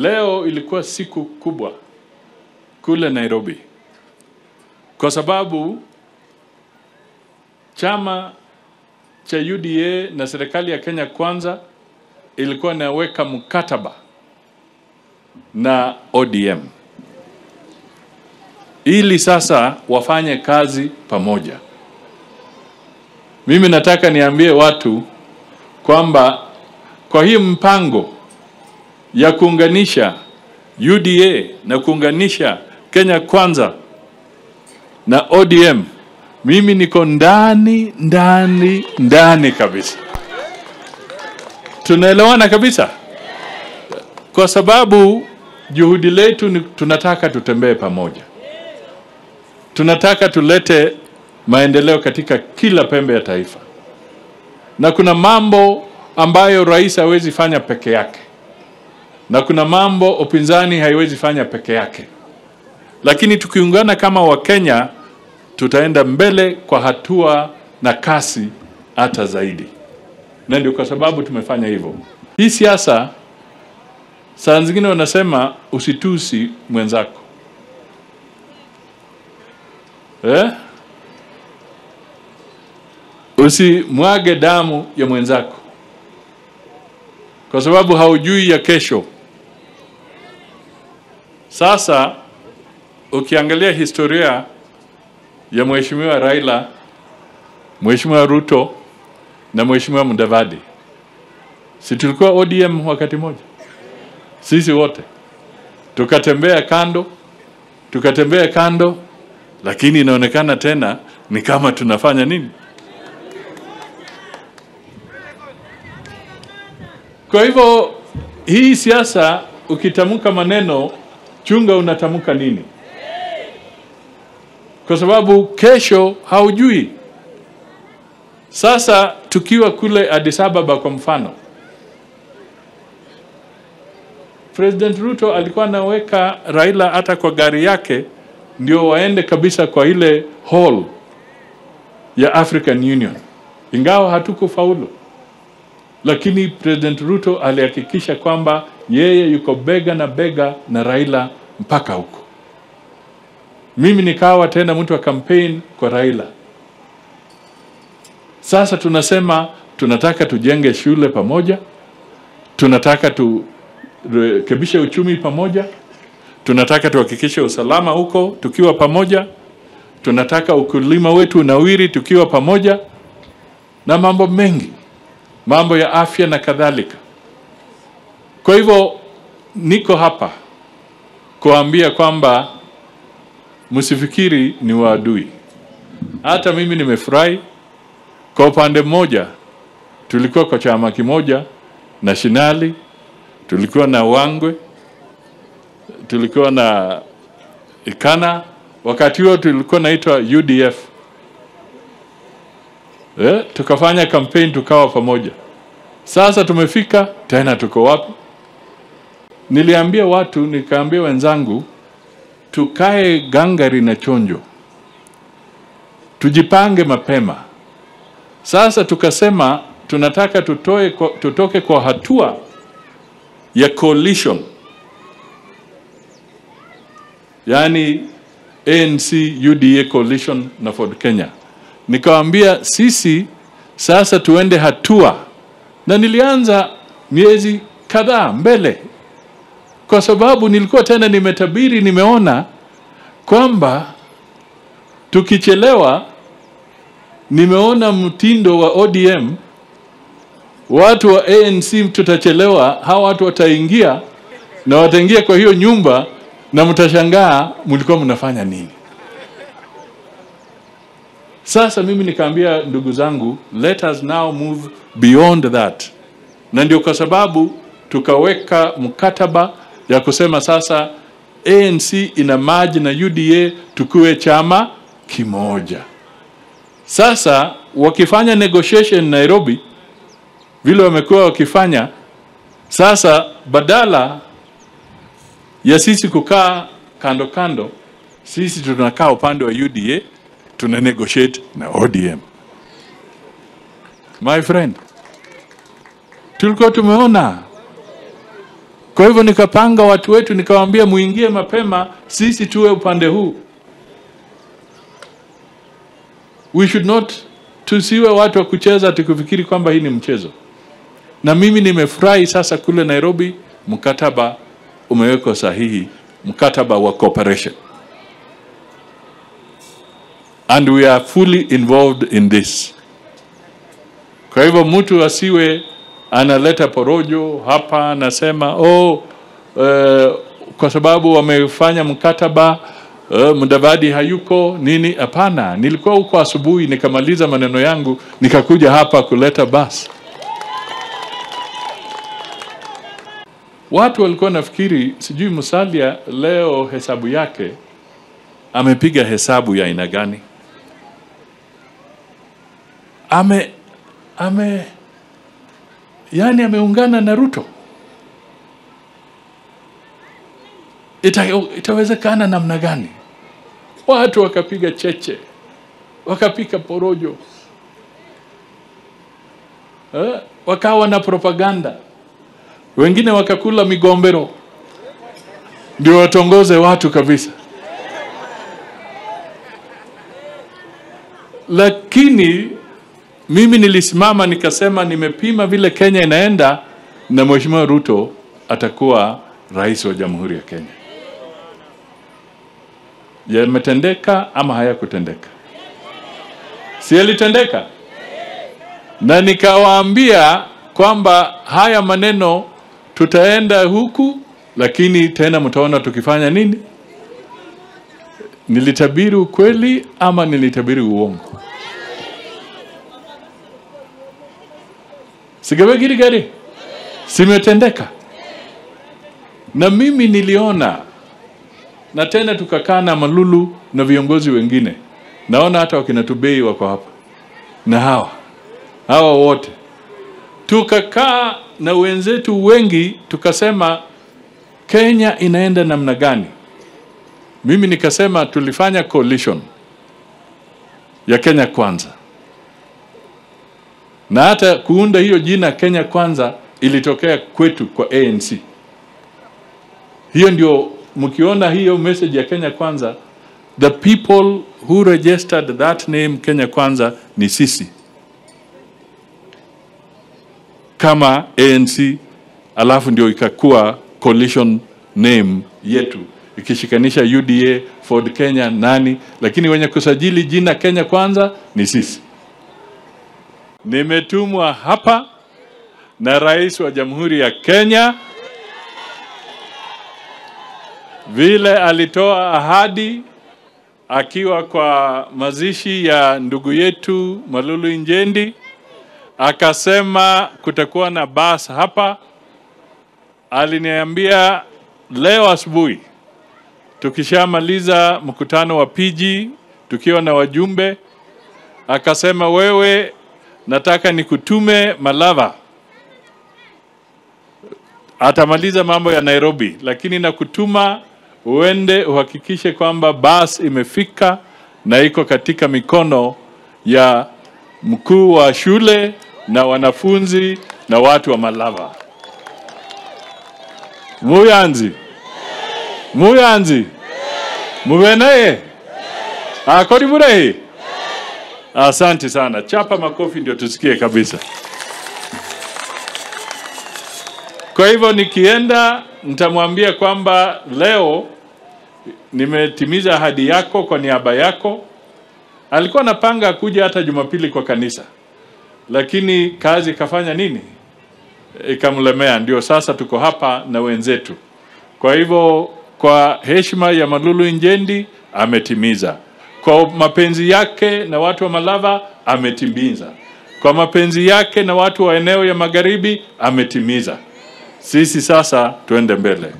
Leo ilikuwa siku kubwa kule Nairobi, kwa sababu chama cha UDA na serikali ya Kenya Kwanza ilikuwa inaweka mkataba na ODM ili sasa wafanye kazi pamoja. Mimi nataka niambie watu kwamba kwa hii mpango ya kuunganisha UDA na kuunganisha Kenya Kwanza na ODM, mimi niko ndani kabisa. Tunaelewana kabisa, kwa sababu juhudi letu ni tunataka tutembee pamoja. Tunataka tulete maendeleo katika kila pembe ya taifa, na kuna mambo ambayo rais hawezi fanya peke yake, na kuna mambo upinzani haiwezi fanya peke yake, lakini tukiungana kama Wakenya tutaenda mbele kwa hatua na kasi hata zaidi. Na ndio kwa sababu tumefanya hivyo. Hii siasa, saa zingine wanasema usitusi mwenzako, usimwage damu ya mwenzako, kwa sababu haujui ya kesho. Sasa ukiangalia historia ya Mheshimiwa Raila, Mheshimiwa Ruto na Mheshimiwa Mudavadi, si tulikuwa ODM wakati moja? Sisi wote tukatembea kando, lakini inaonekana tena ni kama tunafanya nini? Kwa hivyo hii siasa, ukitamuka maneno, chunga unatamuka nini, kwa sababu kesho haujui. Sasa tukiwa kule Addis Ababa kwa mfano, President Ruto alikuwa anaweka Raila hata kwa gari yake ndio waende kabisa kwa ile hall ya African Union, ingawa hatukufaulu. Lakini President Ruto alihakikisha kwamba yeye yuko bega na bega na Raila mpaka huko. Mimi nikawa tena mtu wa campaign kwa Raila. Sasa tunasema tunataka tujenge shule pamoja, tunataka turekebishe uchumi pamoja, tunataka tuhakikishe usalama huko tukiwa pamoja, tunataka ukulima wetu unawiri tukiwa pamoja, na mambo mengi, mambo ya afya na kadhalika. Kwa hivyo niko hapa kuambia kwamba msifikiri ni waadui. Hata mimi nimefurahi. Kwa upande mmoja tulikuwa kwa chama kimoja na Shinali, tulikuwa na Wangwe, tulikuwa na Ikana, wakati huo tulikuwa naitwa UDF. Tukafanya campaign tukawa pamoja. Sasa tumefika tena, tuko wapi? Niliambia watu, nikaambia wenzangu, tukae gangari na chonjo, tujipange mapema. Sasa tukasema tunataka tutoke kwa hatua ya coalition, yani ANC UDA coalition na Ford Kenya. Nikawaambia sisi sasa tuende hatua, na nilianza miezi kadhaa mbele, kwa sababu nilikuwa tena nimetabiri, nimeona kwamba tukichelewa, nimeona mtindo wa ODM, watu wa ANC tutachelewa, hawa watu wataingia na wataingia kwa hiyo nyumba na mtashangaa mlikuwa mnafanya nini. Sasa mimi nikaambia ndugu zangu, let us now move beyond that. Na ndio kwa sababu tukaweka mkataba ya kusema sasa ANC ina merge na UDA tukue chama kimoja. Sasa wakifanya negotiation Nairobi vile wamekuwa wakifanya, sasa badala ya sisi kukaa kando kando, sisi tunakaa upande wa UDA, tuna negotiate na ODM. My friend, tulikuwa tumeona Kwa hivyo nikapanga watu wetu, nikawaambia muingie mapema, sisi tuwe upande huu. We should not, tusiwe watu wa kucheza tukifikiri kwamba hii ni mchezo. Na mimi nimefurahi sasa kule Nairobi mkataba umewekwa sahihi, mkataba wa cooperation. And we are fully involved in this. Kwa hivyo mtu asiwe analeta porojo hapa, anasema kwa sababu wamefanya mkataba Mudavadi hayuko nini. Hapana, nilikuwa huko asubuhi, nikamaliza maneno yangu, nikakuja hapa kuleta basi. Watu walikuwa nafikiri sijui Musalia leo hesabu yake amepiga hesabu ya aina gani. Yani ameungana na Ruto. Itawezekana namna gani? Watu wakapiga cheche, wakapika porojo, wakawa na propaganda, wengine wakakula migombero ndio watongoze watu kabisa. Lakini mimi nilisimama nikasema nimepima vile Kenya inaenda na Mheshimiwa Ruto atakuwa rais wa Jamhuri ya Kenya. Yametendeka ama hayakutendeka? Si yalitendeka? Na nikawaambia kwamba haya maneno tutaenda huku, lakini tena mtaona tukifanya nini. Nilitabiri ukweli ama nilitabiri uongo? Sigawegiri gari simetendeka. Na mimi niliona, na tena tukakaa na Malulu na viongozi wengine, naona hata wakina Tubei wako hapa na hawa wote, tukakaa na wenzetu wengi, tukasema Kenya inaenda namna gani. Mimi nikasema tulifanya coalition ya Kenya Kwanza, na hata kuunda hiyo jina Kenya Kwanza ilitokea kwetu kwa ANC. Hiyo ndio mkiona hiyo message ya Kenya Kwanza, the people who registered that name Kenya Kwanza ni sisi kama ANC, alafu ndio ikakuwa coalition name yetu ikishikanisha UDA, Ford Kenya, nani, lakini wenye kusajili jina Kenya Kwanza ni sisi. Nimetumwa hapa na Rais wa Jamhuri ya Kenya, vile alitoa ahadi akiwa kwa mazishi ya ndugu yetu Malulu Injendi, akasema kutakuwa na bus hapa. Aliniambia leo asubuhi tukishamaliza mkutano wa PG tukiwa na wajumbe, akasema wewe nataka nikutume Malava. Atamaliza mambo ya Nairobi, lakini nakutuma uende uhakikishe kwamba bus imefika na iko katika mikono ya mkuu wa shule na wanafunzi na watu wa Malava. Muyanzi mubenaye akori burahi. Asante sana, chapa makofi ndio tusikie kabisa. Kwa hivyo nikienda nitamwambia kwamba leo nimetimiza ahadi yako kwa niaba yako. Alikuwa anapanga kuja hata Jumapili kwa kanisa, lakini kazi kafanya nini, ikamlemea, ndio sasa tuko hapa na wenzetu. Kwa hivyo kwa heshima ya Malulu Injendi ametimiza, kwa mapenzi yake na watu wa Malava ametimiza, kwa mapenzi yake na watu wa eneo ya magharibi ametimiza. Sisi sasa tuende mbele.